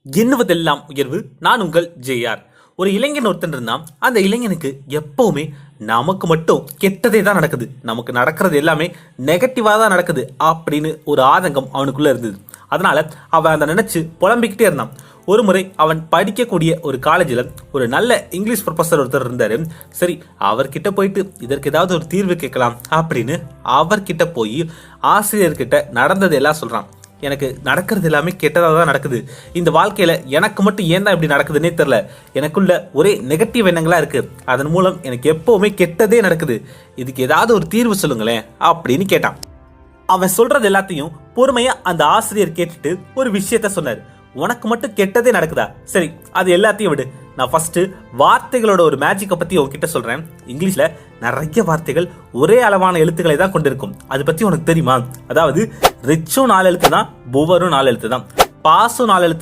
எண்ணுவதெல்லாம் உயர்வு. நான் உங்கள் ஜேஆர். ஒரு இளைஞன் ஒருத்தன் இருந்தான். அந்த இளைஞனுக்கு எப்பவுமே நமக்கு மட்டும் கெட்டதே தான் நடக்குது, நமக்கு நடக்கிறது எல்லாமே நெகட்டிவா தான் நடக்குது அப்படின்னு ஒரு ஆதங்கம் அவனுக்குள்ள இருந்தது. அதனால அவன் அதை நினைச்சு புலம்பிக்கிட்டே இருந்தான். ஒரு முறை அவன் படிக்கக்கூடிய ஒரு காலேஜில் ஒரு நல்ல இங்கிலீஷ் ப்ரொஃபஸர் ஒருத்தர் இருந்தாரு. சரி, அவர்கிட்ட போயிட்டு இதற்கு ஏதாவது ஒரு தீர்வு கேட்கலாம் அப்படின்னு அவர்கிட்ட போய் ஆசிரியர்கிட்ட நடந்தது எல்லாம் சொல்றான். எனக்கு நடக்கிறது எல்லாமே கெட்டதாக தான் நடக்குது. இந்த வாழ்க்கையில எனக்கு மட்டும் ஏன் தான் இப்படி நடக்குதுன்னே தெரியல. எனக்குள்ள ஒரே நெகட்டிவ் எண்ணங்களா இருக்கு. அதன் மூலம் எனக்கு எப்பவுமே கெட்டதே நடக்குது. இதுக்கு ஏதாவது ஒரு தீர்வு சொல்லுங்களேன் அப்படின்னு கேட்டான். அவன் சொல்றது எல்லாத்தையும் பொறுமையா அந்த ஆசிரியர் கேட்டுட்டு ஒரு விஷயத்த சொன்னார். உனக்கு மட்டும் கெட்டதே நடக்குதா? சரி, அது எல்லாத்தையும் விடு. நான் ஃபர்ஸ்ட் வார்த்தைகளோட ஒரு மேஜிக்கை பத்தி உங்ககிட்ட சொல்றேன். இங்கிலீஷ்ல நிறைய வார்த்தைகள் ஒரே அளவான எழுத்துக்களை தான் கொண்டிருக்கும். அது பத்தி உனக்கு தெரியுமா? அதாவது ரிச்சும் 4 எழுத்து தான், புவரும் 4 எழுத்து தான், பாஸும் 4 எழுத்து தான்.